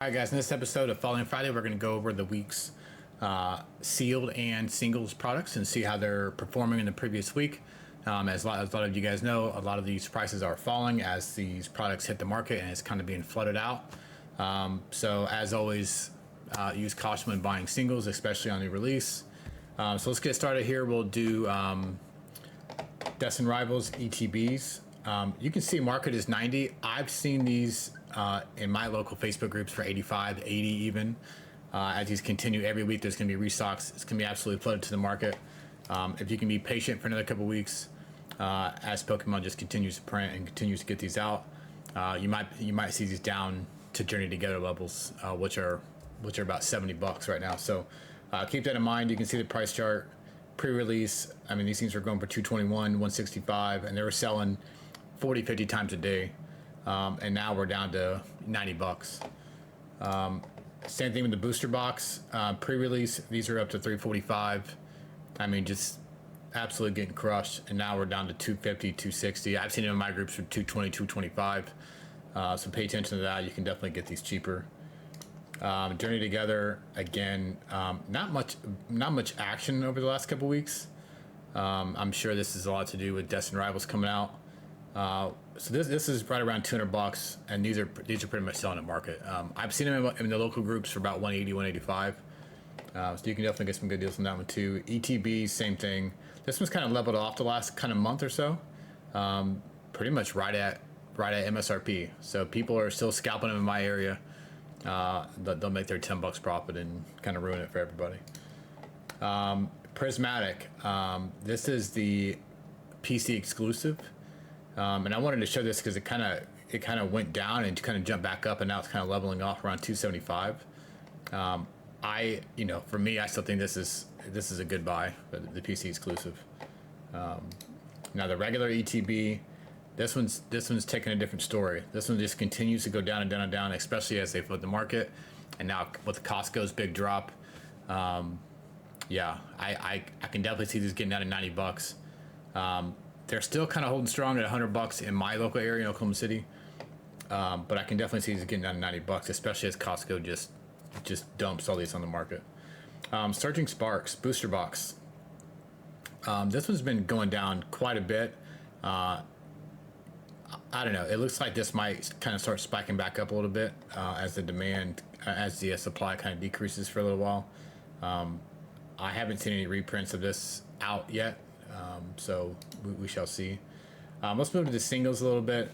Alright guys, in this episode of Following Friday, we're going to go over the week's sealed and singles products and see how they're performing in the previous week. As a lot of you guys know, a lot of these prices are falling as these products hit the market and it's kind of being flooded out. So as always, use caution when buying singles, especially on the release. So let's get started here. We'll do Destined Rivals ETBs. You can see market is 90. I've seen these in my local Facebook groups for 85, 80 even. As these continue every week, there's going to be restocks. It's going to be absolutely flooded to the market. If you can be patient for another couple weeks, as Pokemon just continues to print and continues to get these out, you might see these down to Journey Together levels, which are about $70 right now. So keep that in mind. You can see the price chart pre-release. I mean, these things were going for 221, 165, and they were selling 40, 50 times a day. And now we're down to $90. Same thing with the booster box. Pre-release, these are up to 345. I mean, just absolutely getting crushed. And now we're down to 250, 260. I've seen it in my groups for 220, 225. So pay attention to that. You can definitely get these cheaper. Journey Together, again, not much action over the last couple weeks. I'm sure this is a lot to do with Destined Rivals coming out. So this is right around $200, and these are pretty much selling at market. I've seen them in the local groups for about 180, 185. So you can definitely get some good deals on that one too. ETB, same thing. This one's kind of leveled off the last kind of month or so. Pretty much right at MSRP. So people are still scalping them in my area. They'll make their $10 profit and kind of ruin it for everybody. Prismatic. This is the PC exclusive. And I wanted to show this because it kind of went down and kind of jumped back up, and now it's kind of leveling off around 275. For me, I still think this is a good buy, the PC exclusive. Now the regular ETB, this one's taking a different story. This one just continues to go down and down and down, especially as they flood the market. And now with Costco's big drop, I can definitely see this getting down to $90. They're still kind of holding strong at $100 in my local area in Oklahoma City, but I can definitely see these getting down to $90, especially as Costco just dumps all these on the market. Surging Sparks booster box. This one's been going down quite a bit. I don't know. It looks like this might kind of start spiking back up a little bit as the supply kind of decreases for a little while. I haven't seen any reprints of this out yet. So we shall see. Let's move to the singles a little bit.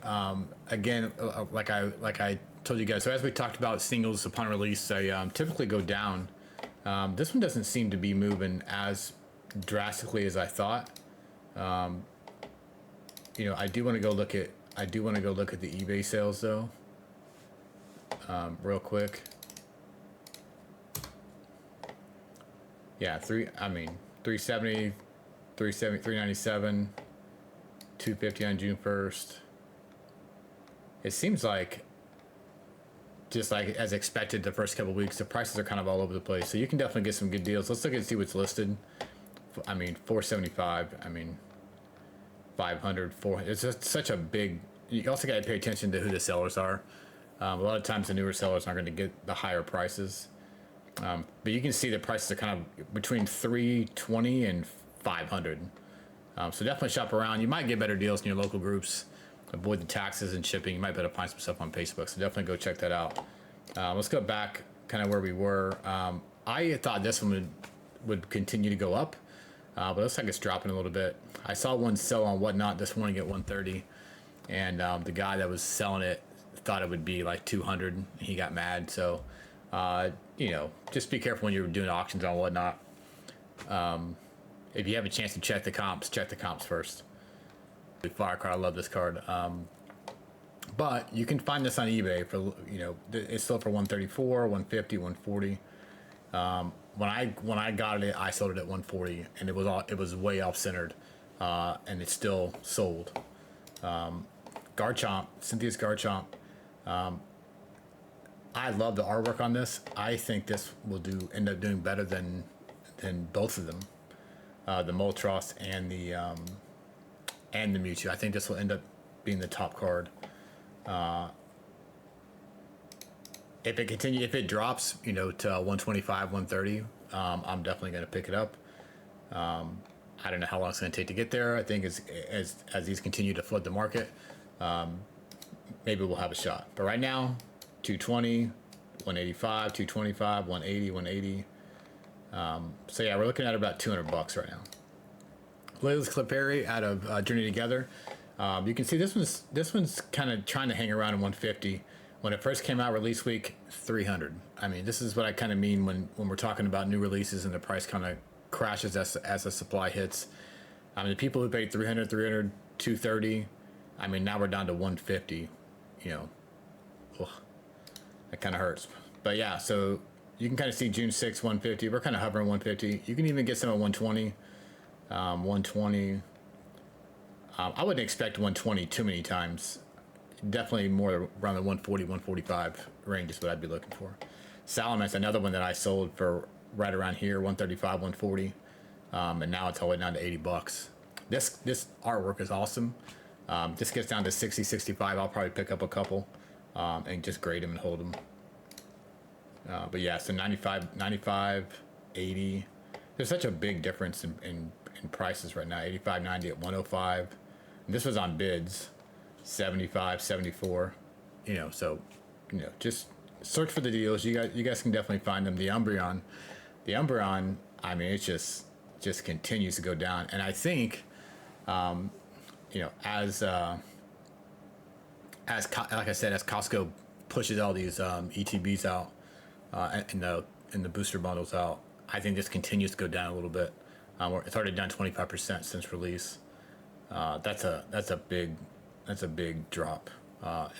Again, like I told you guys, so as we talked about singles upon release, they typically go down. This one doesn't seem to be moving as drastically as I thought. I do want to go look at the eBay sales though, real quick. Yeah, 370. 397, 250 on June 1st. It seems like, just like as expected, the first couple of weeks, the prices are kind of all over the place. So you can definitely get some good deals. Let's look and see what's listed. 475. 500. 400. It's just such a big. You also got to pay attention to who the sellers are. A lot of times the newer sellers aren't going to get the higher prices. But you can see the prices are kind of between 320 and 500. So definitely shop around. You might get better deals in your local groups. Avoid the taxes and shipping. You might be able to find some stuff on Facebook. So definitely go check that out. Let's go back kind of where we were. I thought this one would continue to go up, but it looks like it's dropping a little bit. I saw one sell on Whatnot this morning at 130, and the guy that was selling it thought it would be like 200. He got mad. So just be careful when you're doing auctions on Whatnot. If you have a chance to check the comps first. Fire card, I love this card. But you can find this on eBay for, it's still for 134, 150, 140. When I got it, I sold it at 140, and it was way off centered, and it's still sold. Garchomp, Cynthia's Garchomp. I love the artwork on this. I think this will end up doing better than both of them. The Moltres and the Mewtwo. I think this will end up being the top card. if it drops, you know, to 125, 130, I'm definitely going to pick it up. I don't know how long it's going to take to get there. I think as these continue to flood the market, maybe we'll have a shot. But right now, 220, 185, 225, 180, 180. So yeah, we're looking at about $200 right now. Latest Clipperry out of Journey Together. You can see this one's kind of trying to hang around at 150. When it first came out, release week 300. I mean, this is what I kind of mean when we're talking about new releases and the price kind of crashes as the supply hits. I mean, the people who paid 300, 230. I mean, now we're down to 150. You know, ugh, that kind of hurts. But yeah, so you can kind of see June 6, 150. We're kind of hovering 150. You can even get some at 120. 120. I wouldn't expect 120 too many times. Definitely more around the 140, 145 range is what I'd be looking for. Salaman's another one that I sold for right around here, 135, 140, and now it's all the way down to $80. This artwork is awesome. This gets down to 60, 65. I'll probably pick up a couple and just grade them and hold them. But yeah, so 95, 80. There's such a big difference in prices right now. 85, 90 at 105. And this was on bids. 75, 74. You know, so you know, just search for the deals. You guys can definitely find them. The Umbreon, I mean, it just continues to go down. And I think, you know, as like I said, as Costco pushes all these ETBs out and the booster bundles out, I think this continues to go down a little bit. It's already down 25% since release. That's a big drop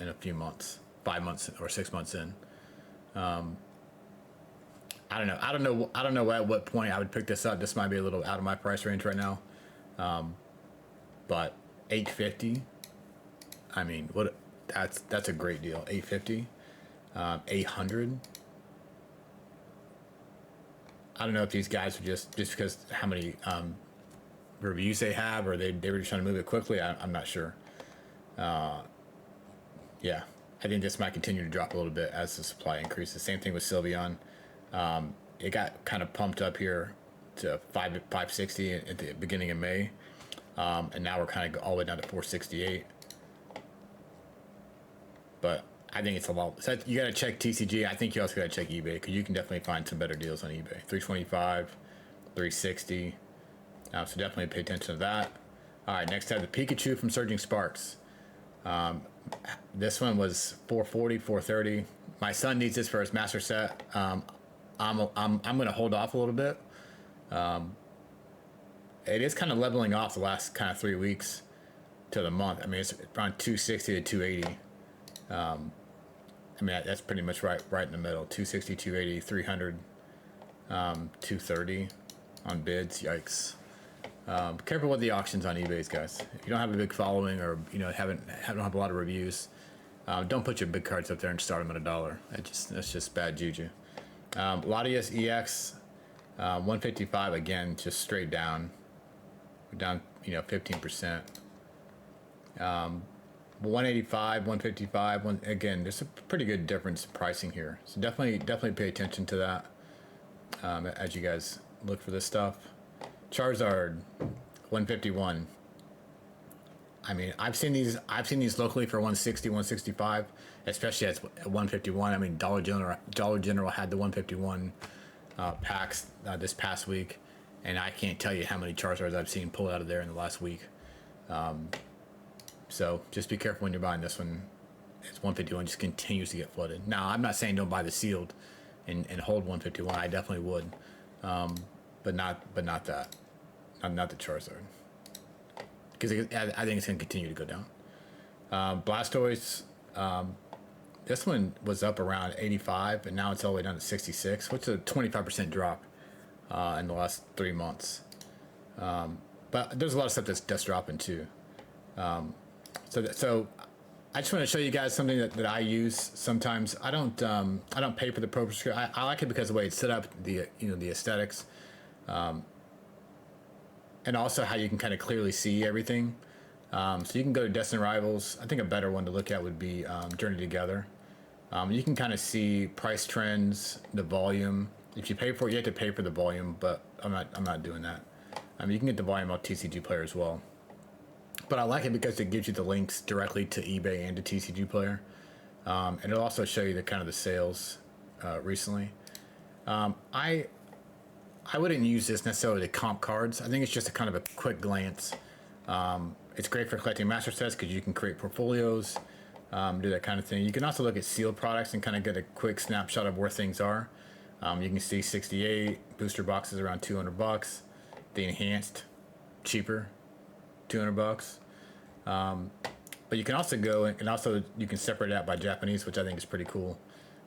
in a few months, 5 months or 6 months in. I don't know at what point I would pick this up. This might be a little out of my price range right now. But 850. I mean, that's a great deal. 850, 800. I don't know if these guys are just because how many reviews they have, or they were just trying to move it quickly. I'm not sure. Yeah, I think this might continue to drop a little bit as the supply increases. Same thing with Sylveon. It got kind of pumped up here to 560 at the beginning of May, and now we're kind of all the way down to 468. But I think it's a lot. So you got to check TCG. I think you also got to check eBay, because you can definitely find some better deals on eBay. 325, 360. So definitely pay attention to that. All right, next I have the Pikachu from Surging Sparks. This one was 440, 430. My son needs this for his master set. I'm going to hold off a little bit. It is kind of leveling off the last kind of 3 weeks to the month. I mean, it's around 260 to 280. I mean, that's pretty much right in the middle. 260, 280, 300, 230 on bids. Yikes. Be careful with the auctions on eBay, guys. If you don't have a big following, or you know don't have a lot of reviews, don't put your big cards up there and start them at $1. That's just bad juju. Latias EX 155 again, just straight down. We're down 15%. 185, 155. Again, there's a pretty good difference in pricing here, so definitely pay attention to that as you guys look for this stuff. Charizard 151. I mean, I've seen these locally for 160, 165, especially at 151. I mean, Dollar General had the 151 packs this past week, and I can't tell you how many Charizards I've seen pulled out of there in the last week. So just be careful when you're buying this one. It's 151, just continues to get flooded. Now, I'm not saying don't buy the sealed and hold 151. I definitely would, but not that, not the Charizard, because I think it's going to continue to go down. Blastoise, this one was up around 85, and now it's all the way down to 66, which is a 25% drop in the last 3 months. But there's a lot of stuff that's dropping too. So I just want to show you guys something that I use sometimes. I don't pay for the Pro subscription. I like it because of the way it's set up, the aesthetics, and also how you can kind of clearly see everything. So you can go to Destined Rivals. I think a better one to look at would be Journey Together. You can kind of see price trends, the volume. If you pay for it, you have to pay for the volume, but I'm not doing that. You can get the volume off TCGPlayer as well. But I like it because it gives you the links directly to eBay and to TCGPlayer. And it'll also show you the kind of the sales recently. I wouldn't use this necessarily to comp cards. I think it's just a kind of a quick glance. It's great for collecting master sets because you can create portfolios, do that kind of thing. You can also look at sealed products and kind of get a quick snapshot of where things are. You can see 68 booster boxes around $200. The enhanced, cheaper, $200. But you can also go and also you can separate it out by Japanese, which I think is pretty cool.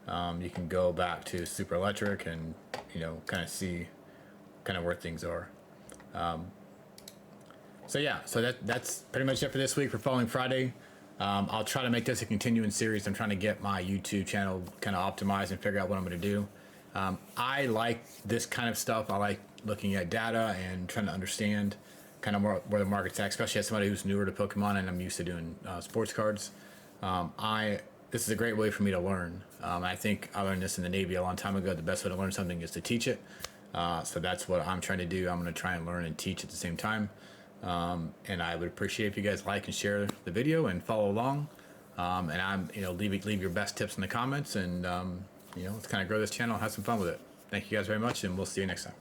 You can go back to Super Electric and kind of see kind of where things are. So yeah, so that's pretty much it for this week for Following Friday. I'll try to make this a continuing series. I'm trying to get my YouTube channel kind of optimized and figure out what I'm going to do. I like this kind of stuff. I like looking at data and trying to understand kind of more where the market's at, especially as somebody who's newer to Pokemon and I'm used to doing sports cards. This is a great way for me to learn. I think I learned this in the Navy a long time ago. The best way to learn something is to teach it. So that's what I'm trying to do. I'm going to try and learn and teach at the same time. And I would appreciate if you guys like and share the video and follow along. And leave your best tips in the comments and let's kind of grow this channel and have some fun with it. Thank you guys very much, and we'll see you next time.